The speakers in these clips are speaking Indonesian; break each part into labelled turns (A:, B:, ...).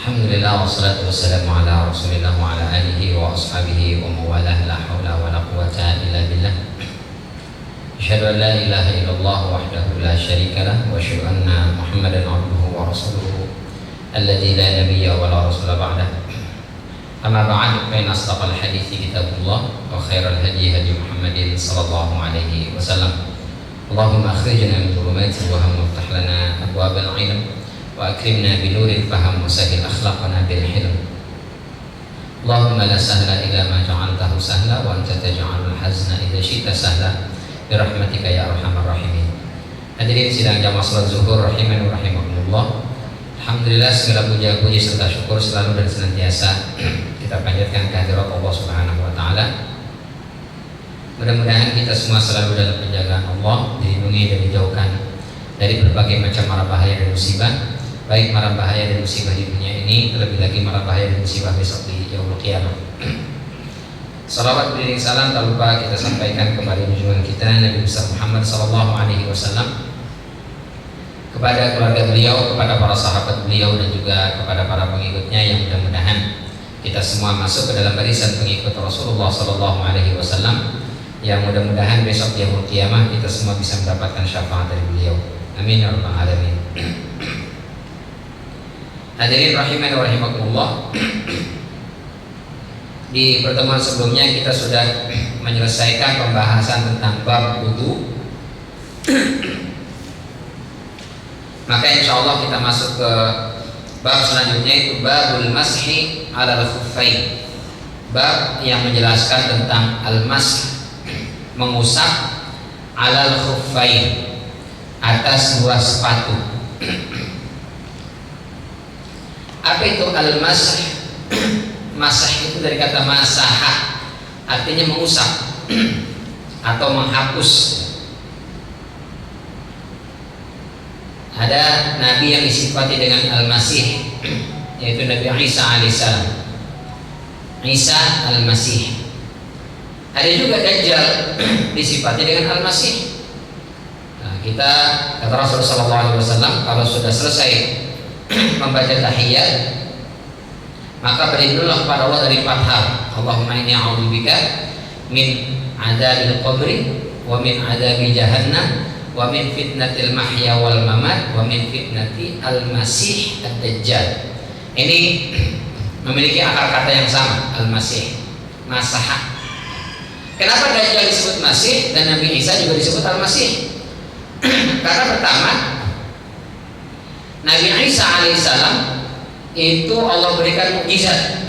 A: Alhamdulillah wassalatu wassalamu ala Rasulillah wa ala alihi wa ashabihi wa mawalah la haula wa la quwwata illa billah. Asyhadu an la ilaha illallah wahdahu la syarika lah wa asyhadu anna Muhammadan abduhu wa rasuluhu alladzi la nabiyya wa la rasula ba'dah. Amma ba'd, fa inna asdaqal hadithi kitabullah wa khairal hadi hadi Muhammadin sallallahu alaihi wasallam. Allahumma akhrijna min dhulumati waham waftah lana abwabal ilm wa akrimna binuril faham wa sahil akhlaqana bil hilm. Allahumma la sahla illa ma ja'altahu sahla wa anta taj'alul hazna idza syi'ta sahla bi rahmatika ya arhamar rahimin. Hadirin sidang jamaah salat zuhur rahimani wa rahimakumullah. Alhamdulillah, segala puji serta syukur selalu dan senantiasa kita panjatkan kehadirat Allah Subhanahu wa taala. Mudah-mudahan kita semua selalu dalam penjagaan Allah, dilindungi dan dijauhkan dari berbagai macam mara bahaya dan musibah, baik mara bahaya dan musibah di dunia ini, terlebih lagi mara bahaya dan musibah besok di yaumul qiyamah. Salawat beriring salam tak lupa kita sampaikan kepada junjungan kita Nabi besar Muhammad sallallahu alaihi wasallam, kepada keluarga beliau, kepada para sahabat beliau dan juga kepada para pengikutnya, yang mudah-mudahan kita semua masuk ke dalam barisan pengikut Rasulullah sallallahu alaihi wasallam, yang mudah-mudahan besok di yaumul qiyamah kita semua bisa mendapatkan syafaat dari beliau. Amin ya rabbal alamin. Hadirin rahimani wa rahimakumullah. Di pertemuan sebelumnya kita sudah menyelesaikan pembahasan tentang bab wudu. Maka insyaallah kita masuk ke bab selanjutnya, itu babul mashi alal khuffain. Bab yang menjelaskan tentang al-mash, mengusap, alal khuffain, atas dua sepatu. Apa itu al-mash? Masah itu dari kata masaha, artinya mengusap atau menghapus. Ada nabi yang disifati dengan al-masih, yaitu Nabi Isa alaihissalam. Isa al-masih. Ada juga Dajjal disifati dengan al-masih. Kita, kata Rasulullah SAW, kalau sudah selesai membaca tahiyat, maka berlindunglah kepada Allah dari 4 hal. Allahumma inni a'udzubika min adzabil qabri wa min adzabi jahannam wa min fitnatil mahya wal mamat wa min fitnati al-masih ad-dajjal. Ini memiliki akar kata yang sama, al-masih, masaha. Kenapa Dajjal disebut masih dan Nabi Isa juga disebut al-masih? Karena pertama, Nabi Isa alaihissalam itu Allah berikan mukjizat,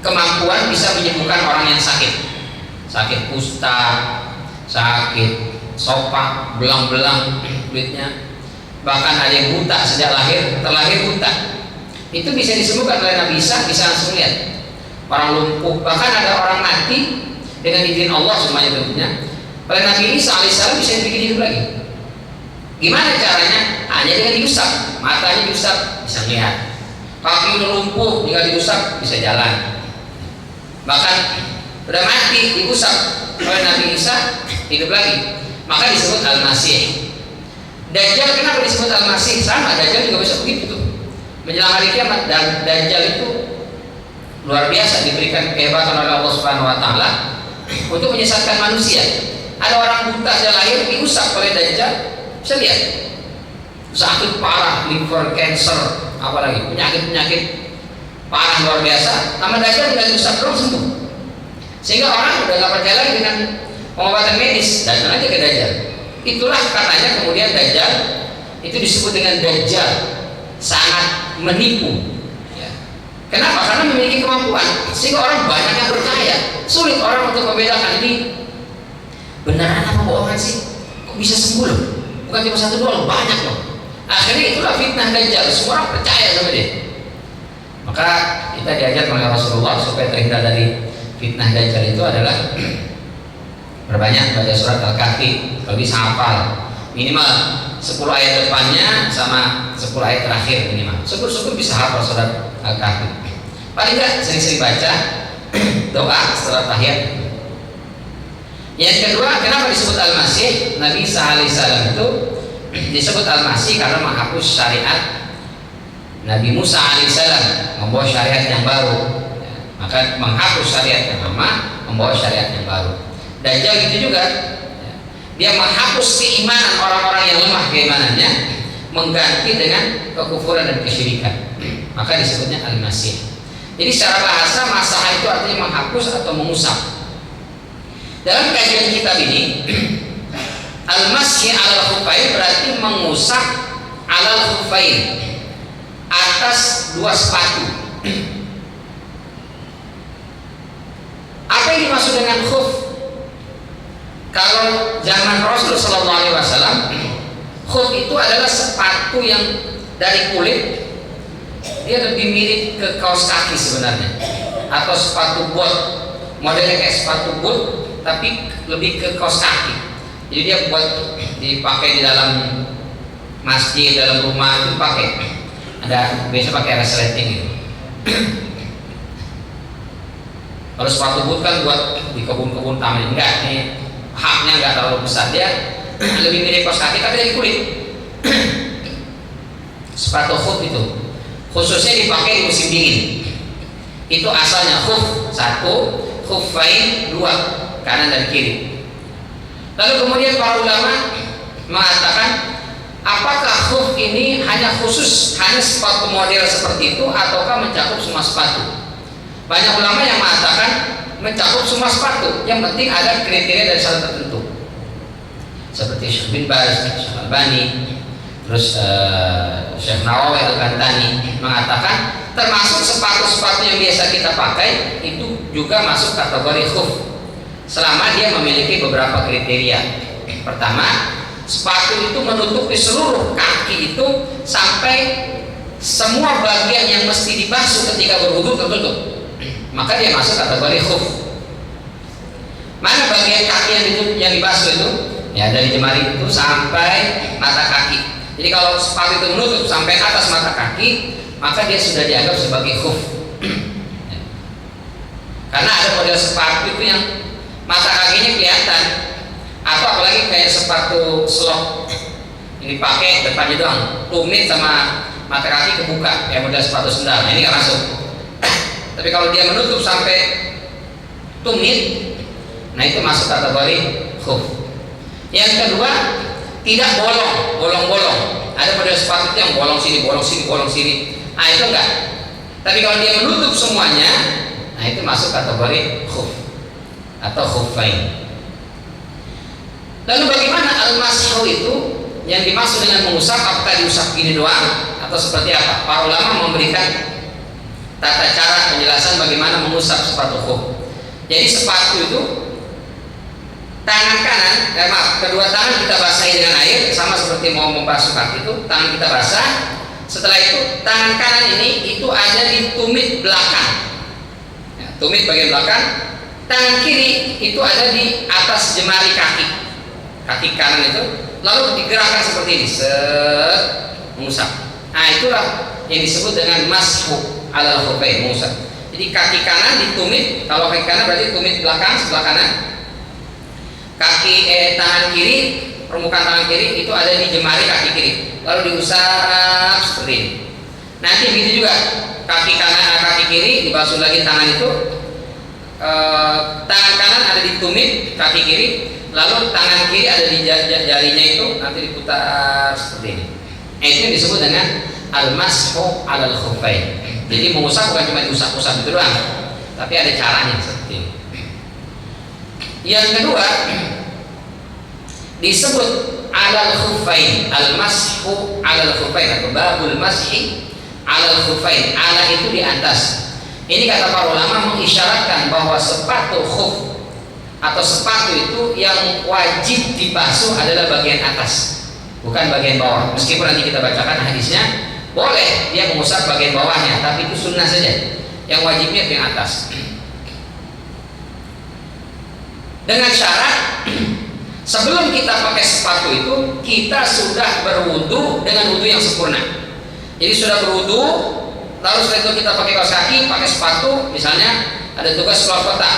A: kemampuan bisa menyembuhkan orang yang sakit, sakit kusta, sakit sopak, belang-belang kulitnya, bahkan ada yang buta sejak terlahir buta. Itu bisa disembuhkan oleh Nabi Isa, bisa langsung lihat. Orang lumpuh, bahkan ada orang mati dengan izin Allah semuanya tentunya, oleh Nabi Isa alaihissalam bisa dibikin hidup lagi. Gimana caranya? Hanya dengan diusap, matanya diusap bisa melihat, kaki udah lumpuh tinggal diusap bisa jalan, bahkan udah mati diusap oleh Nabi Isa hidup lagi, maka disebut al-masih. Dajjal kenapa disebut al-masih? Sama, Dajjal juga bisa begitu tuh. Menjelang hari kiamat, dan Dajjal itu luar biasa, diberikan kehebatan oleh Allah Subhanahu wa taala untuk menyesatkan manusia. Ada orang buta sejak lahir diusap oleh Dajjal bisa lihat, sakit parah, liver cancer, apalagi penyakit parah luar biasa, sama Dajjal tinggal diusap terus sembuh. Sehingga orang udah gak percaya lagi dengan pengobatan medis, datang aja ke Dajjal. Itulah katanya kemudian Dajjal itu disebut dengan Dajjal, sangat menipu. Kenapa? Karena memiliki kemampuan sehingga orang banyak yang percaya. Sulit orang untuk membedakan ini beneran apa bohongan sih, kok bisa sembuh loh, bukan cuma 1 2 loh, banyak loh. Akhirnya itulah fitnah Dajjal, semua orang percaya sama dia. Maka kita diajar oleh Rasulullah supaya terhindar dari fitnah Dajjal itu adalah berbanyak baca surat Al-Kahfi, kalau bisa hafal minimal 10 ayat depannya sama 10 ayat terakhir minimal. Syukur-syukur bisa hafal surat Al-Kahfi. Paling enggak sering-sering baca doa setelah tahiyat. Yang kedua, kenapa disebut al-masih? Nabi Isa alaihissalam itu disebut al-masih karena menghapus syariat Nabi Musa alaihissalam membawa syariat yang baru, maka menghapus syariat yang lama, membawa syariat yang baru. Dajjal gitu juga, dia menghapus keimanan orang-orang yang lemah keimanannya, mengganti dengan kekufuran dan kesyirikan, maka disebutnya al-masih. Jadi secara bahasa masah itu artinya menghapus atau mengusap. Dalam kajian kitab ini al-masih alal khufain berarti mengusap alal khufain, atas dua sepatu. Apa yang dimaksud dengan khuf? Kalau zaman Rasul Sallallahu Alaihi Wasallam, khuf itu adalah sepatu yang dari kulit, dia lebih mirip ke kaos kaki sebenarnya, atau sepatu bot, modelnya kayak sepatu bot tapi lebih ke kaos kaki. Jadi dia buat dipakai di dalam masjid, dalam rumah itu pakai. Ada biasa pakai resleting gitu. Kalau sepatu boot kan buat di kebun-kebun taman, enggak, ini haknya enggak terlalu besar, dia lebih mirip kaos kaki tapi dari kulit. Sepatu khuf itu khususnya dipakai di musim dingin. Itu asalnya khuf satu, khuffain dua, kanan dan kiri. Lalu kemudian para ulama mengatakan, apakah khuf ini hanya khusus hanya sepatu model seperti itu ataukah mencakup semua sepatu? Banyak ulama yang mengatakan mencakup semua sepatu, yang penting ada kriteria dari syarat tertentu. Seperti Syekh bin Baz, Syekh Albani, terus Syekh Nawawi Al-Kantani mengatakan termasuk sepatu-sepatu yang biasa kita pakai itu juga masuk kategori khuf selama dia memiliki beberapa kriteria. Pertama, sepatu itu menutupi seluruh kaki itu sampai semua bagian yang mesti dibasuh ketika berwudu tertutup, maka dia masuk kategori khuf. Mana bagian kaki yang dibasuh itu? Ya, dari jemari itu sampai mata kaki. Jadi kalau sepatu itu menutup sampai atas mata kaki, maka dia sudah dianggap sebagai khuf. Karena ada model sepatu itu yang mata kakinya kelihatan, atau apalagi kayak sepatu slop ini pakai depannya doang, tumit sama mata kaki kebuka, kayak model sepatu sendal. Nah, ini nggak masuk. Tapi kalau dia menutup sampai tumit, nah itu masuk kategori khuf. Yang kedua, tidak bolong-bolong. Ada model sepatu yang bolong sini, bolong sini, bolong sini. Nah itu enggak. Tapi kalau dia menutup semuanya, nah itu masuk kategori khuf atau khuffain. Lalu bagaimana al-mashu itu? Yang dimaksud dengan mengusap, apakah diusap gini doang atau seperti apa? Para ulama memberikan tata cara penjelasan bagaimana mengusap sepatu khuf. Jadi sepatu itu tangan kanan, kedua tangan kita basahi dengan air, sama seperti mau membasuh kaki itu, tangan kita basah. Setelah itu tangan kanan ini itu ada di tumit belakang, ya, tumit bagian belakang. Tangan kiri itu ada di atas jemari kaki kanan itu, lalu digerakkan seperti ini, mengusap. Nah itulah yang disebut dengan mashu alal khuffain, mengusap. Jadi kaki kanan ditumit, kalau kaki kanan berarti tumit belakang sebelah kanan. Tangan kiri, permukaan tangan kiri itu ada di jemari kaki kiri, lalu diusap seperti ini. Nanti begitu juga kaki kiri dibasuh lagi tangan itu, tangan kanan ada di tumit kaki kiri, lalu tangan kiri ada di jarinya itu, nanti diputar seperti ini. Itu yang disebut dengan al-mashu alal khuffain. Jadi mengusap bukan cuma diusap-usap itu doang, tapi ada caranya seperti ini. Yang kedua disebut alal khuffain, al-mashu alal khuffain atau babul mashi alal khuffain. Ala itu di atas. Ini kata para ulama mengisyaratkan bahwa sepatu khuf atau sepatu itu yang wajib dibasuh adalah bagian atas, bukan bagian bawah. Meskipun nanti kita bacakan hadisnya, boleh dia mengusap bagian bawahnya, tapi itu sunnah saja. Yang wajibnya yang atas. Dengan syarat sebelum kita pakai sepatu itu kita sudah berwudu dengan wudu yang sempurna. Jadi sudah berwudu, lalu setelah itu kita pakai kaos kaki, pakai sepatu, misalnya ada tugas keluar kota,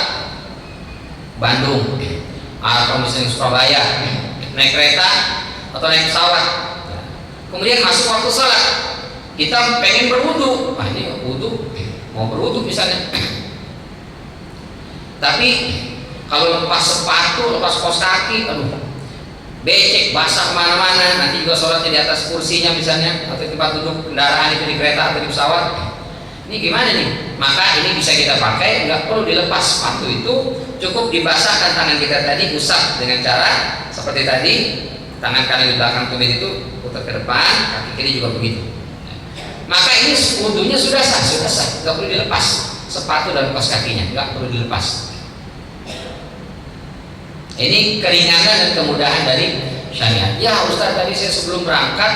A: Bandung, atau misalnya Surabaya, naik kereta atau naik pesawat, kemudian masuk waktu sholat. Kita pengen berwudu, ini wudu, mau berwudu misalnya. Tapi kalau lepas sepatu, lepas kaos kaki, aduh, becek, basah kemana-mana, nanti juga sholatnya di atas kursinya misalnya, atau tempat duduk kendaraan itu di kereta atau di pesawat. Ini gimana nih? Maka ini bisa kita pakai, nggak perlu dilepas sepatu itu, cukup dibasahkan tangan kita tadi, usap dengan cara seperti tadi, tangan kanan di belakang tumit itu putar ke depan, kaki kiri juga begitu. Maka ini wudunya sudah sah, nggak perlu dilepas sepatu dan kaos kakinya, nggak perlu dilepas. Ini keringanan dan kemudahan dari syariat. Ya Ustaz, tadi saya sebelum berangkat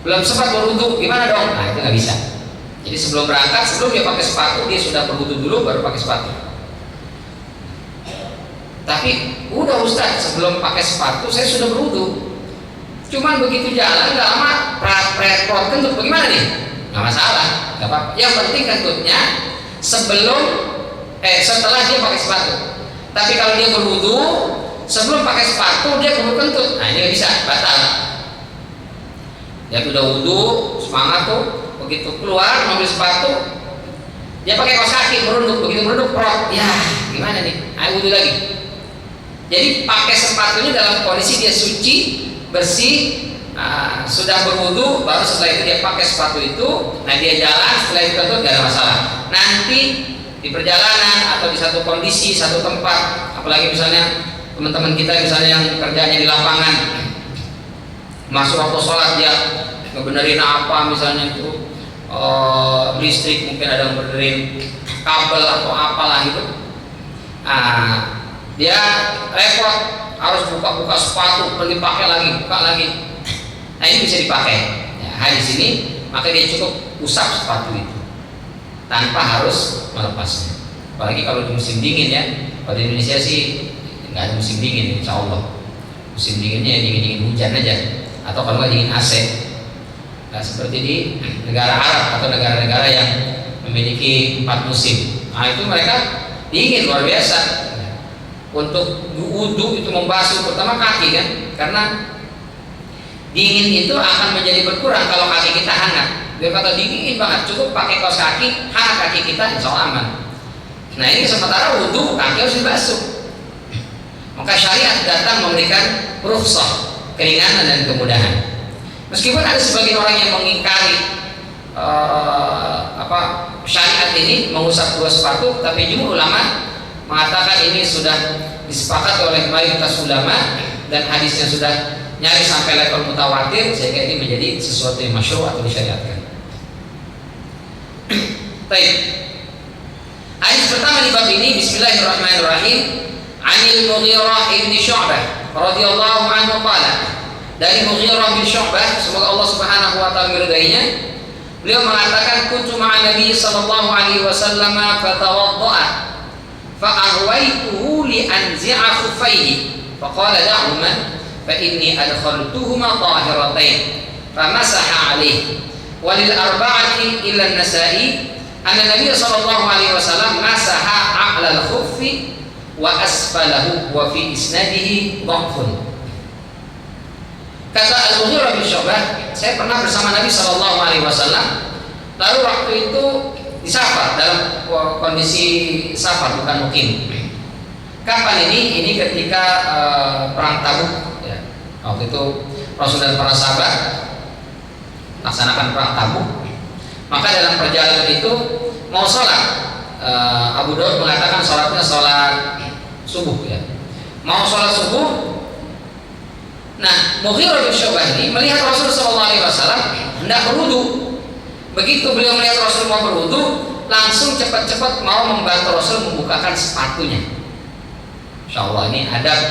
A: belum sempat berwudu, gimana dong? Nah itu nggak bisa. Jadi sebelum berangkat, sebelum dia pakai sepatu, dia sudah berwudu dulu baru pakai sepatu. Tapi udah Ustaz, sebelum pakai sepatu saya sudah berwudu. Cuman begitu jalan nggak lama prot kentut, bagaimana nih? Nggak masalah, nggak apa-apa. Yang penting kentutnya setelah dia pakai sepatu. Tapi kalau dia berwudu sebelum pakai sepatu dia perlu kentut, nah ini nggak bisa, batal. Dia sudah wudu, semangat tuh, begitu keluar ngambil sepatu, dia pakai kaos kaki merunduk, begitu merunduk prot, ya gimana nih? Ayo wudu lagi. Jadi pakai sepatunya dalam kondisi dia suci, bersih, sudah berwudu, baru setelah itu dia pakai sepatu itu, nah dia jalan, setelah itu kentut nggak ada masalah. Nanti di perjalanan atau di satu kondisi, satu tempat, apalagi misalnya teman-teman kita misalnya yang kerjanya di lapangan, masuk waktu sholat dia ngebenerin apa misalnya itu listrik, mungkin ada yang benerin kabel atau apalah gitu, dia repot harus buka-buka sepatu, pergi pakai lagi, buka lagi. Nah ini bisa dipakai ya, hadis ini, maka dia cukup usap sepatu itu tanpa harus melepasnya. Apalagi kalau di musim dingin ya. Kalau di Indonesia sih nggak ada musim dingin, insya Allah. Musim dinginnya dingin-dingin hujan aja, atau kalau nggak dingin AC. Nah, seperti di negara Arab atau negara-negara yang memiliki 4 musim. Nah itu mereka dingin luar biasa. Untuk wudu itu membasuh pertama kaki kan, karena dingin itu akan menjadi berkurang kalau kaki kita hangat. Dia kata dingin banget, cukup pakai kaos kaki, hangat kaki kita, insya Allah aman. Nah ini sementara wudu kaki harus dibasuh. Maka syariat datang memberikan rukhsah, keringanan dan kemudahan. Meskipun ada sebagian orang yang mengingkari syariat ini mengusap 2 sepatu, tapi jumhur ulama mengatakan ini sudah disepakati oleh mayoritas ulama dan hadisnya sudah nyaris sampai level mutawatir, sehingga ini menjadi sesuatu yang masyru' atau disyariatkan. Baik. Hadis pertama di bab ini, bismillahirrahmanirrahim. Anil Mughirah bin Syu'bah radhiyallahu anhu qala. Dari Mughirah bin Syu'bah, semoga Allah Subhanahu wa taala meridainya, beliau mengatakan kuntu ma'an Nabi sallallahu alaihi wasallam fatawadda'a fa ahwaytuhu li anzi'a khuffaihi faqala da'huma fa inni adkhaltuhuma tahiratain famasaha alaihi walil arba'ati illa an-nasa'i anna Nabi sallallahu alaihi wasallam masaha 'ala al-khuffi wa asfalahu wa fi isnadihi dha'fun. Kata Al-Mughirah bin Syu'bah, saya pernah bersama Nabi sallallahu alaihi wasallam, lalu waktu itu di safar, dalam kondisi safar bukan mukim. Kapan ini? Ini ketika perang Tabuk ya. Waktu itu Rasul dan para sahabat laksanakan perang Tabuk. Maka dalam perjalanan itu mau sholat, Abu Daud mengatakan sholatnya sholat subuh ya. Mau sholat subuh. Nah, Mughirah bin Syu'bah ini melihat Rasul sallallahu alaihi wasallam hendak berwudu. Begitu beliau melihat Rasul mau berwudu, langsung cepat-cepat mau membantu Rasul membukakan sepatunya. Insyaallah ini adab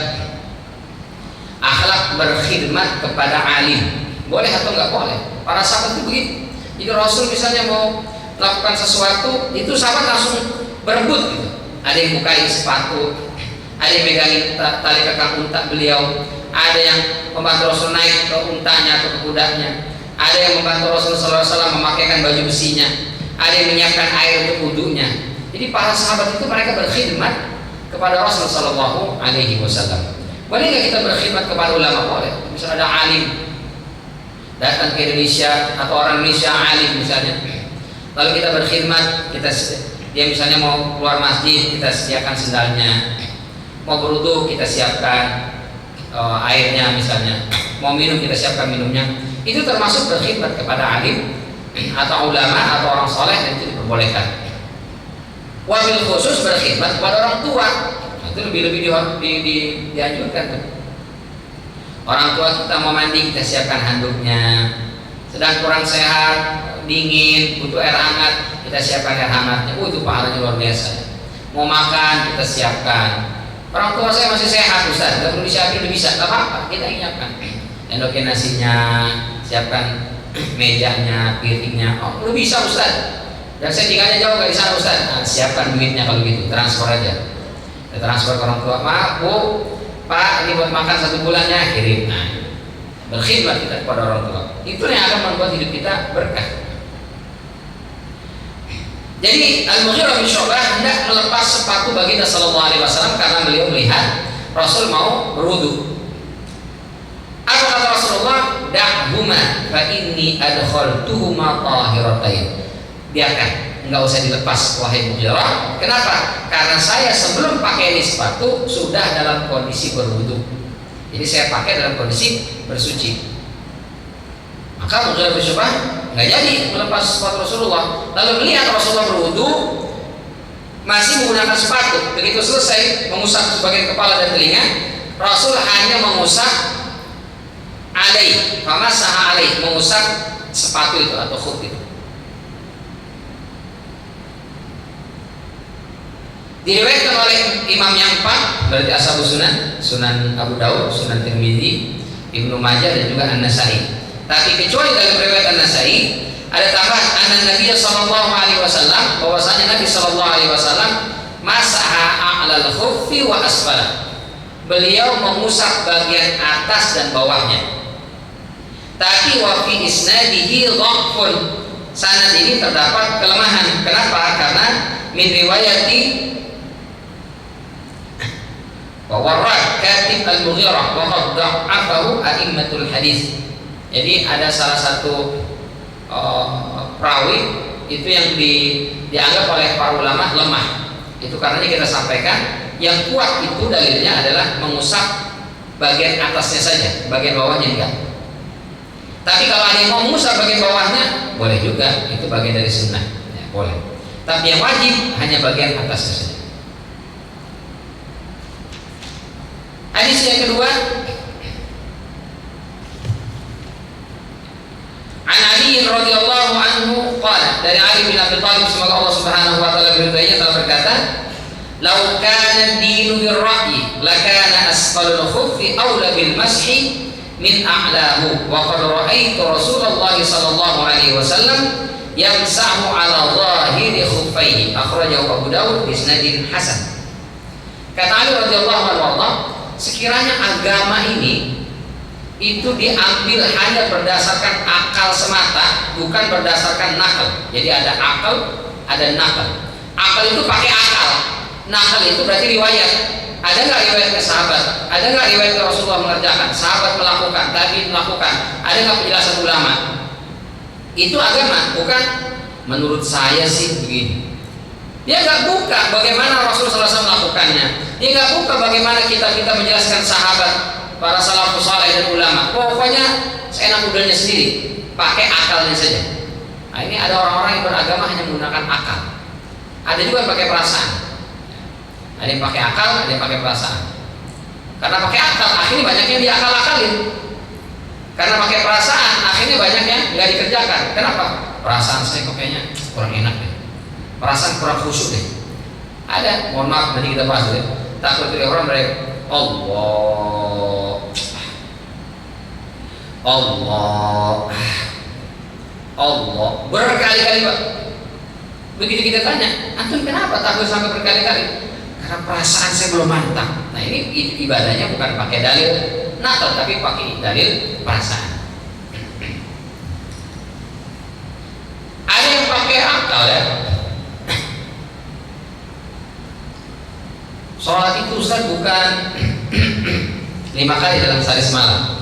A: akhlak berkhidmat kepada alim. Boleh atau enggak boleh? Para sahabat itu begitu. Jadi Rasul misalnya mau melakukan sesuatu, itu sahabat langsung berebut gitu. Ada yang bukain sepatu, ada yang megangin tali kekang unta beliau, ada yang membantu Rasul naik ke untanya atau ke kudanya, ada yang membantu Rasul sallallahu alaihi wasallam memakaikan baju besinya, ada yang menyiapkan air untuk wudunya. Jadi para sahabat itu mereka berkhidmat kepada Rasul sallallahu alaihi wasallam. Boleh nggak kita berkhidmat kepada ulama? Boleh. Misalnya ada alim, datang ke Indonesia atau orang Indonesia alim misalnya, lalu kita berkhidmat, dia misalnya mau keluar masjid, kita sediakan sendalnya, mau berwudu kita siapkan airnya misalnya, mau minum kita siapkan minumnya. Itu termasuk berkhidmat kepada alim atau ulama atau orang soleh, dan itu diperbolehkan. Wabil khusus berkhidmat kepada orang tua, itu lebih dianjurkan. Orang tua kita mau mandi, kita siapkan handuknya. Sedang kurang sehat, dingin, butuh air hangat, kita siapkan air hangatnya. Itu pahalanya luar biasa. Mau makan, kita siapkan. Orang tua saya masih sehat, Ustaz, nggak perlu disiapin, udah bisa, nggak apa-apa, kita ingatkan. Endokin nasinya, siapkan mejanya, piringnya. Oh, udah bisa, Ustaz. Dan saya tinggalnya jauh, nggak di sana, Ustaz. Nah, siapkan duitnya kalau gitu, transfer aja. Kita transfer ke orang tua. Maaf Bu, Pak, ini buat makan 1 bulannya, kirim. Nah, berkhidmat kita kepada orang tua. Itu yang akan membuat hidup kita berkah. Jadi Al-Mughirah bin Syu'bah hendak melepas sepatu baginda sallallahu alaihi wasallam karena beliau melihat Rasul mau berwudu. Apa kata Rasulullah? Da'huma fa inni adkhaltuhuma tahiratain. Biarkan, enggak usah dilepas wahai Mughirah. Kenapa? Karena saya sebelum pakai ini sepatu sudah dalam kondisi berwudu. Jadi saya pakai dalam kondisi bersuci. Maka Mughirah bin Syu'bah nggak jadi melepas sepatu Rasulullah. Lalu melihat Rasulullah berwudu masih menggunakan sepatu. Begitu selesai mengusap sebagian kepala dan telinga, Rasul hanya mengusap alaih, famasaha alaih, mengusap sepatu itu atau khuf itu. Diriwayatkan oleh imam yang 4, berarti Ashabus Sunan, Sunan Abu Daud, Sunan Tirmidzi, Ibnu Majah dan juga An-Nasai. Tapi kecuali dalam riwayat An-Nasai ada tambahan anna Nabi sallallahu alaihi wasallam, bahwasanya Nabi sallallahu alaihi wasallam masaha a'lal khuffi wa asfala. Beliau mengusap bagian atas dan bawahnya. Tapi wa fi isnadihi dhafun. Sanad ini terdapat kelemahan. Kenapa? Karena min riwayati wa warad katib Al-Mughirah wa qad dha'afahu a'immatul hadis. Jadi ada salah satu perawi itu yang dianggap oleh para ulama lemah. Itu karena kita sampaikan yang kuat itu dalilnya adalah mengusap bagian atasnya saja, bagian bawahnya enggak. Tapi kalau ada yang mau mengusap bagian bawahnya boleh juga, itu bagian dari sunnah ya, boleh. Tapi yang wajib hanya bagian atasnya saja. Hadis yang kedua, An Ali radhiyallahu anhu qala, dari Ali bin Abi Thalib, semoga Allah Subhanahu wa taala meridainya, telah berkata, "Lau kana ad-dinu bir-ra'yi, lakana asfalul khuffi aula bil mashi min a'lahu, wa qad ra'aitu Rasulullah sallallahu alaihi wasallam yamsahu 'ala dhahiri khuffaihi." Akhrajahu Abu Dawud bi isnadin hasan. Kata Ali radhiyallahu anhu, sekiranya agama ini itu diambil hanya berdasarkan akal semata, bukan berdasarkan nakal. Jadi ada akal, ada nakal. Akal itu pakai akal, nakal itu berarti riwayat. Ada nggak riwayat ke sahabat? Ada nggak riwayat ke Rasulullah mengerjakan? Sahabat melakukan, tabi'in melakukan. Ada nggak penjelasan ulama? Itu agama, bukan menurut saya sih begini. Dia nggak buka bagaimana Rasulullah SAW melakukannya. Dia nggak buka bagaimana kita menjelaskan sahabat, para salafus saleh dan ulama. Pokoknya seenak udahnya sendiri, pakai akalnya saja. Nah, ini ada orang-orang yang beragama hanya menggunakan akal. Ada juga yang pakai perasaan. Ada yang pakai akal, ada yang pakai perasaan. Karena pakai akal, akhirnya banyak yang diakal-akalin. Karena pakai perasaan, akhirnya banyak yang nggak dikerjakan. Kenapa? Perasaan saya kok kayaknya kurang enak deh. Perasaan kurang khusyuk deh. Ada, mohon maaf nanti kita bahas deh. Takut dari orang mereka Allah berkali-kali Pak. Begitu kita tanya, antum kenapa takut sampai berkali-kali? Karena perasaan saya belum mantap. Nah ini ibadahnya bukan pakai dalil nakal, tapi pakai dalil perasaan. Ada yang pakai akal ya. Sholat itu Ustaz bukan 5 kali dalam sehari semalam.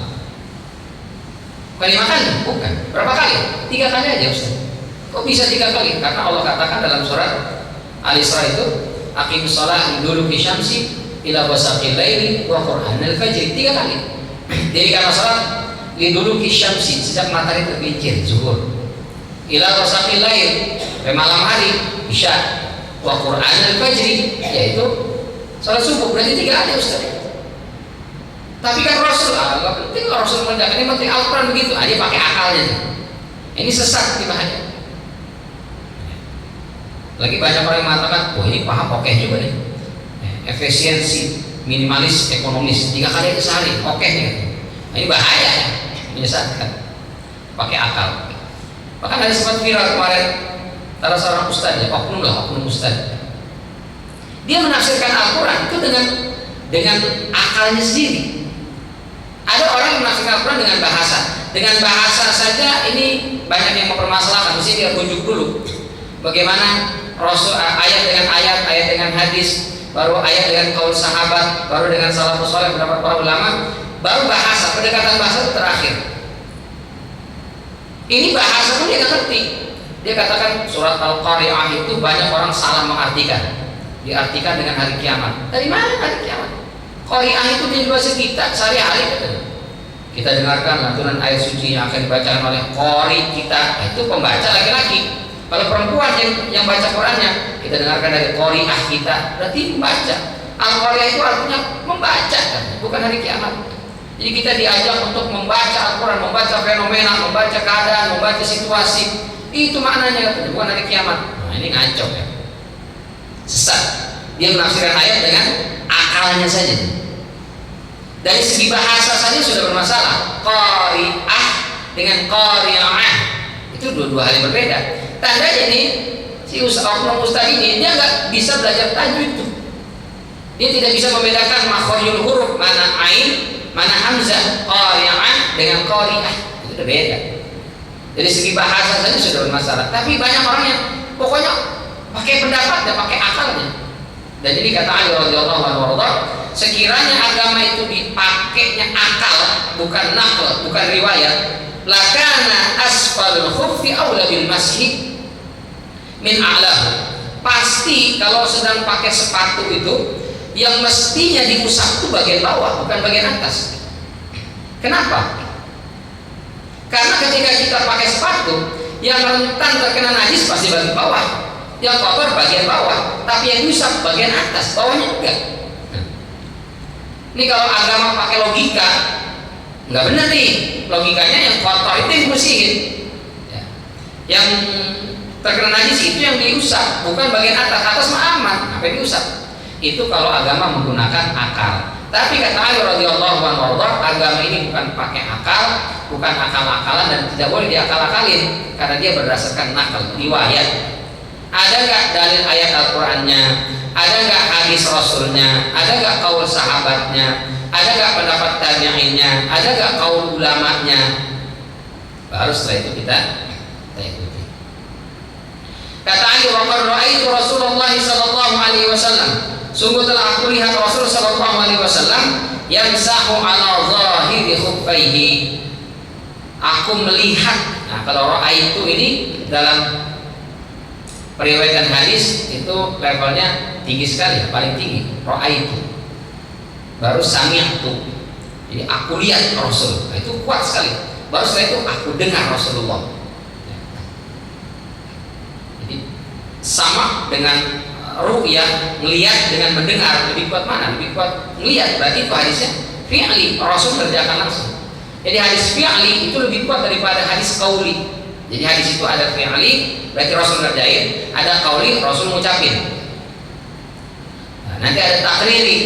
A: Bukan 5 kali, bukan. Berapa kali? 3 kali aja Ustaz. Kok bisa 3 kali? Karena Allah katakan dalam surat Al-Isra itu, aqimus shalah liduluki syamsi ila ghasaqil laili wa qur'anal fajr. 3 kali. Jadi karena salat liduluki syamsi, sejak matahari tergelincir zuhur, ila ghasaqil lail, malam hari isya, wa qur'anal fajr, yaitu salat subuh. Berarti 3 kali Ustaz. Tapi kan Rasul, nggak penting kalau Rasul mengerjakan, ini penting Al-Quran begitu. Dia pakai akalnya. Ini sesat di bahaya. Lagi banyak orang yang mengatakan, oh ini paham oke juga nih. Efisiensi, minimalis, ekonomis, 3 kali sehari, oke nih. Ini bahaya ya, menyesatkan. Pakai akal. Bahkan ada sempat viral kemarin, salah seorang ustaz ya, oknum ustaz. Dia menafsirkan Al-Quran itu dengan akalnya sendiri. Ada orang yang menafsirkan Al-Quran dengan bahasa saja ini banyak yang mempermasalahkan. Mesti dia rujuk dulu bagaimana Rasul, ayat dengan ayat dengan hadis, baru ayat dengan kaul sahabat, baru dengan salafus saleh, pendapat para ulama, baru bahasa, pendekatan bahasa itu terakhir. Ini bahasa pun dia nggak ngerti. Dia katakan surat Al-Qari'ah itu banyak orang salah mengartikan, diartikan dengan hari kiamat. Dari mana hari kiamat? Qari'ah itu di bahasa kita sehari-hari katanya. Kita dengarkan lantunan ayat suci yang akan dibacakan oleh qari kita, itu pembaca laki-laki. Kalau perempuan yang baca Qurannya, kita dengarkan dari qari'ah kita, berarti membaca. Al-Qari'ah itu artinya membaca kan, bukan hari kiamat. Jadi kita diajak untuk membaca Al-Quran, membaca fenomena, membaca keadaan, membaca situasi. Itu maknanya katanya, bukan hari kiamat. Nah ini ngaco ya, sesat. Dia menafsirkan ayat dengan akalnya saja. Dari segi bahasa saja sudah bermasalah. Qari'ah dengan qari'ah itu dua hal yang berbeda. Tandanya nih si oknum ustaz ini dia nggak bisa belajar tajwid tuh. Dia tidak bisa membedakan makhrajul huruf, mana ain, mana hamzah. Qari'ah dengan qari'ah itu berbeda. Dari segi bahasa saja sudah bermasalah. Tapi banyak orang yang pokoknya pakai pendapat dan pakai akalnya. Dan ini kata Ali radhiyallahu anhu, sekiranya agama itu dipakainya akal, bukan naql, bukan riwayat, lakana asfalul khuffi aula bil mashi min a'lahu. Pasti kalau sedang pakai sepatu itu, yang mestinya diusap itu bagian bawah, bukan bagian atas. Kenapa? Karena ketika kita pakai sepatu, yang rentan terkena najis pasti bagian bawah, yang kotor bagian bawah, tapi yang diusap bagian atas, bawahnya enggak. Ini kalau agama pakai logika, nggak benar nih. Logikanya yang kotor itu yang dibersihin, ya. Yang terkena najis itu yang diusap, bukan bagian atas mah aman, apa yang diusap? Itu kalau agama menggunakan akal. Tapi kata Ali radhiyallahu anhu, agama ini bukan pakai akal, bukan akal-akalan, dan tidak boleh diakal-akalin karena dia berdasarkan nakal, riwayat. Ada nggak dalil ayat Al-Qur'annya? Ada nggak hadis Rasulnya? Ada nggak kaul sahabatnya? Ada nggak pendapat tabi'innya? Ada nggak kaul ulamanya? Baru setelah itu kita ikuti. Kata Ali, wa qad ra'aitu Rasulullah sallallahu alaihi wasallam, sungguh telah aku lihat Rasul sallallahu alaihi wasallam yamsahu ala zahiri khuffaihi. Aku melihat. Nah, kalau ra'aitu ini dalam periwayatan hadis itu levelnya tinggi sekali, paling tinggi. Ra'aitu, baru sami'tu, jadi aku lihat Rasul. Nah, itu kuat sekali. Baru setelah itu aku dengar Rasulullah. Jadi sama dengan ru'yah, melihat dengan mendengar, lebih kuat mana? Lebih kuat melihat. Berarti itu hadisnya fi'li, Rasul kerjakan langsung. Jadi hadis fi'li itu lebih kuat daripada hadis qauli. Jadi hadis itu ada fi'li, berarti Rasul ngerjain, ada qauli, Rasul ngucapin. Nah, nanti ada takriri,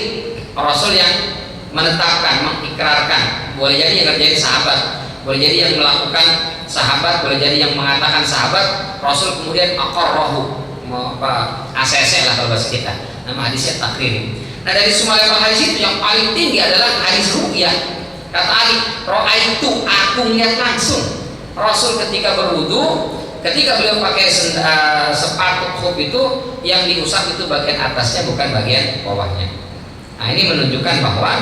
A: Rasul yang menetapkan, mengikrarkan. Boleh jadi yang ngerjain sahabat, boleh jadi yang melakukan sahabat, boleh jadi yang mengatakan sahabat. Rasul kemudian aqarrahu, ACC lah kalau bahasa kita. Nama hadisnya takriri. Nah, dari semua level hadis itu yang paling tinggi adalah hadis ru'yah. Kata Ali, ra'aitu, aku lihat langsung Rasul ketika berwudu, ketika beliau pakai sepatu khuf itu, yang diusap itu bagian atasnya, bukan bagian bawahnya. Nah, ini menunjukkan bahwa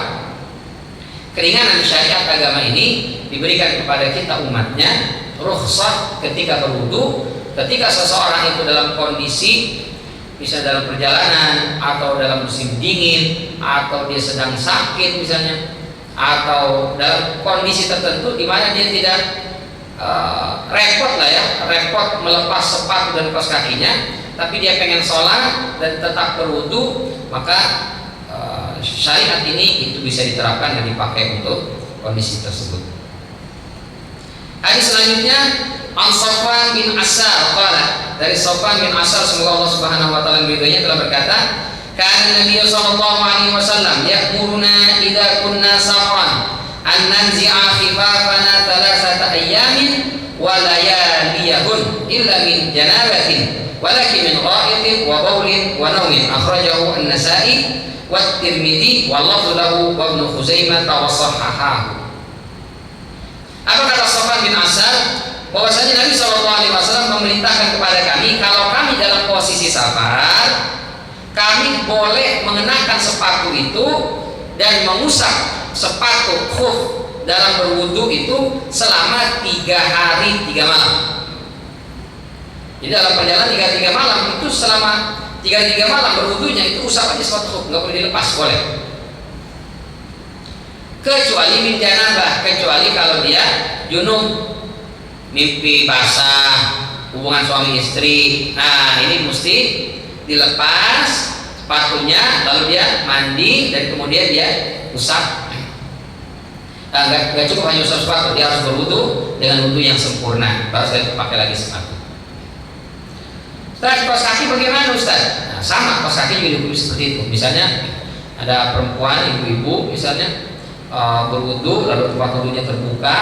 A: keringanan syariat agama ini diberikan kepada kita umatnya, rukhsah ketika berwudu, ketika seseorang itu dalam kondisi bisa dalam perjalanan atau dalam musim dingin atau dia sedang sakit misalnya, atau dalam kondisi tertentu di mana dia tidak repot melepas sepatu dan kaos kakinya, tapi dia pengen sholat dan tetap berwudu, maka syariat ini itu bisa diterapkan dan dipakai untuk kondisi tersebut. Hadis selanjutnya, An Safwan bin Asal qala, dari Safwan bin Asal, semoga Allah Subhanahu wa taala meridhoinya, telah berkata, kana Nabi sallallahu alaihi wasallam ya'muruna idza kunna safran an nanzi'a khifafana thalathata ayyamin wa layaliyahun illa min janabatin walakin min gha'itin wa bawlin wa nawmin, akhrajahu an-Nasa'i wa at-Tirmidzi wa lafdhu lahu wa Ibnu Khuzaimah wa sahhahahu. Apa kata Safwan bin Asal? Bahwasanya Nabi SAW memerintahkan kepada kami, kalau kami dalam posisi safar, kami boleh mengenakan sepatu itu dan mengusap sepatu khuf dalam berwudu itu selama 3 hari 3 malam. Jadi dalam perjalanan 3 malam itu, selama 3 malam berwudunya itu usap aja sepatu khuf, nggak boleh dilepas, boleh. Kecuali min janabah, kecuali kalau dia junub, mimpi basah, hubungan suami istri. Nah, ini mesti dilepas sepatunya, lalu dia mandi dan kemudian dia usap. Nggak cukup hanya usap sepatu, dia harus berwudu dengan wudu yang sempurna, baru saya pakai lagi sepatu. Ustaz, kaos kaki bagaimana Ustaz? Nah, sama, kaos kaki juga dihukum seperti itu. Misalnya ada perempuan, ibu-ibu misalnya berwudu lalu tempat wudunya terbuka.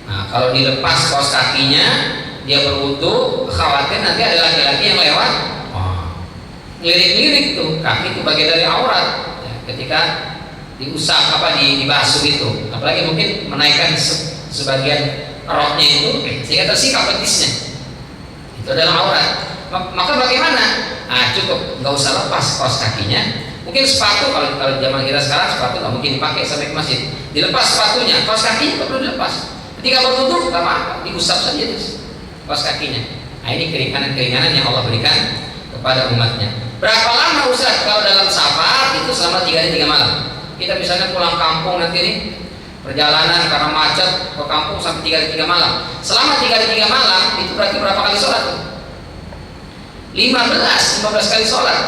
A: Nah, kalau dilepas kaos kakinya, dia berwudu, khawatir nanti ada laki-laki yang lewat, ngelirik-ngelirik tuh, kaki itu bagian dari aurat. Ya, ketika diusap dibasuh itu, apalagi mungkin menaikkan sebagian roknya itu sehingga tersikap betisnya, itu adalah aurat. Maka bagaimana? Nah, cukup, nggak usah lepas kaos kakinya. Mungkin sepatu, kalau zaman kita sekarang sepatu nggak mungkin dipakai sampai ke masjid, dilepas sepatunya, kaos kakinya nggak perlu dilepas. Ketika berwudu nggak apa-apa, diusap saja terus kaos kakinya. Nah, ini keringanan yang Allah berikan kepada umatnya. Berapa lama Ustaz kalau dalam safar? Itu selama 3 hari 3 malam. Kita misalnya pulang kampung nanti nih, perjalanan karena macet ke kampung sampai 3 hari 3 malam. Selama 3 hari 3 malam itu berarti berapa kali sholat tuh? 15 kali sholat.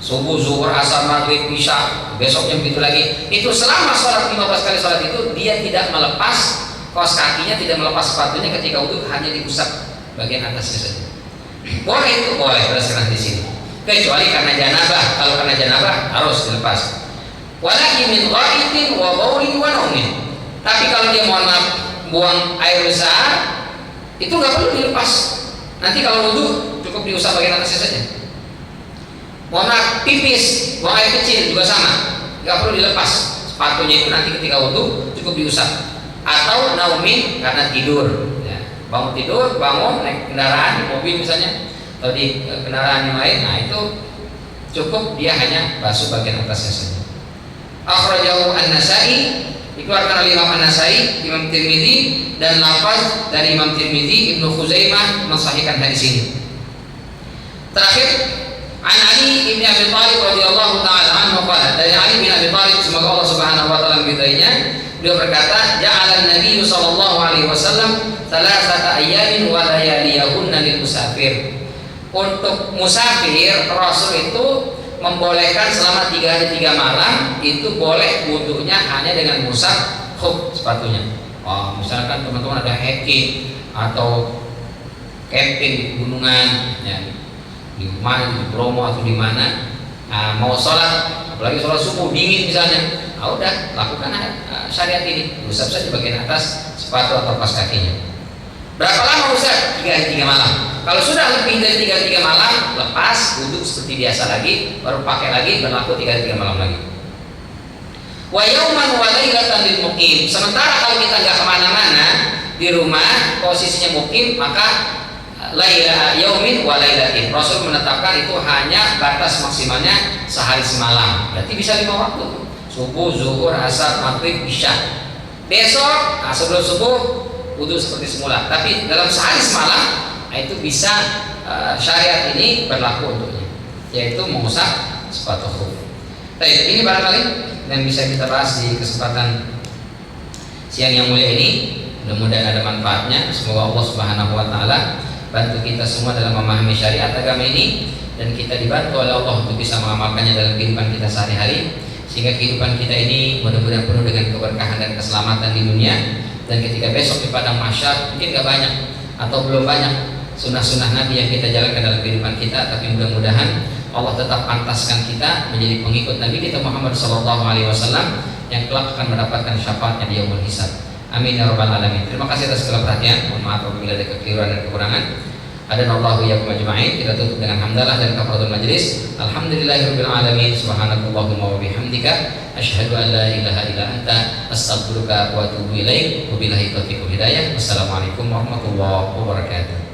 A: Subuh, zuhur, asar, maghrib, isya, besoknya begitu lagi. Itu selama sholat 15 kali sholat itu dia tidak melepas kaos kakinya, tidak melepas sepatunya ketika wudu, hanya diusap bagian atasnya saja. Boleh itu, boleh berdasarkan di sini. Kecuali karena janabah. Kalau karena janabah harus dilepas. Walakin min gha'itin wa bawlin wa naumin. Tapi kalau dia mohon maaf buang air besar, itu nggak perlu dilepas. Nanti kalau wudu cukup diusap bagian atasnya saja. Mohon maaf, pipis, buang air kecil juga sama, nggak perlu dilepas sepatunya itu, nanti ketika wudu cukup diusap. Atau naumin, karena tidur, ya. Bangun tidur, bangun naik kendaraan di mobil misalnya atau di kendaraan yang lain, nah itu cukup dia hanya basuh bagian atasnya saja. Akhrajahu an-Nasa'i, dikeluarkan oleh Imam An-Nasai, Imam Tirmidzi, dan lafaz dari Imam Tirmidzi, Ibnu Khuzaimah mensahihkan hadis ini. Terakhir, An Ali bin Abi Thalib radhiyallahu taala anhu qala, dari Ali bin Abi Thalib, semoga Allah Subhanahu wa taala meridainya, beliau berkata, ja'ala an-nabiy sallallahu alaihi wasallam thalathata ayyamin wa layaliyahunna lil musafir. Untuk musafir, Rasul itu membolehkan selama 3 hari 3 malam itu boleh wudunya hanya dengan musaf khuf sepatunya. Misalkan teman-teman ada hiking atau camping di pegunungan, ya, di mana, di Bromo atau di mana, mau sholat, apalagi sholat subuh dingin misalnya, udah lakukan syariat ini, usap saja bagian atas sepatu atau kaos kakinya. Berapa lama Ustaz? 3 hari 3 malam. Kalau sudah lebih dari 3 hari 3 malam, lepas wudhu seperti biasa lagi, baru pakai lagi, berlaku 3 hari 3 malam lagi. Wa yauman wa lailatan lil muqim. Sementara kalau kita nggak kemana-mana, di rumah posisinya mukim, maka laila yaumin wa lailatin. Rasul menetapkan itu hanya batas maksimalnya sehari semalam. Berarti bisa 5 waktu. subuh, zuhur, asar, maghrib, isya. Besok sebelum subuh wudhu seperti semula. Tapi dalam sehari semalam itu bisa syariat ini berlaku untuknya, yaitu mengusap sepatu khuf. Baik, ini barangkali yang bisa kita bahas di kesempatan siang yang mulia ini. Mudah-mudahan ada manfaatnya. Semoga Allah Subhanahu wa taala bantu kita semua dalam memahami syariat agama ini, dan kita dibantu oleh Allah untuk bisa mengamalkannya dalam kehidupan kita sehari-hari, sehingga kehidupan kita ini mudah-mudahan penuh dengan keberkahan dan keselamatan di dunia, dan ketika besok di padang mahsyar mungkin gak banyak atau belum banyak sunnah-sunnah Nabi yang kita jalankan dalam kehidupan kita, tapi mudah-mudahan Allah tetap pantaskan kita menjadi pengikut Nabi kita Muhammad SAW yang kelak akan mendapatkan syafaatnya di yaumul hisab. Amin ya rabbal alamin. Terima kasih atas segala perhatian. Mohon maaf apabila ada kekeliruan dan kekurangan. Hadanallahu iyyakum ajma'in. Kita tutup dengan hamdalah dan kafaratul majlis. Alhamdulillahirabbil alamin. Subhanakallahumma wa bihamdika asyhadu an la ilaha illa anta astaghfiruka wa atubu ilaik. Wabillahi taufiq wal hidayah. Wassalamualaikum warahmatullahi wabarakatuh.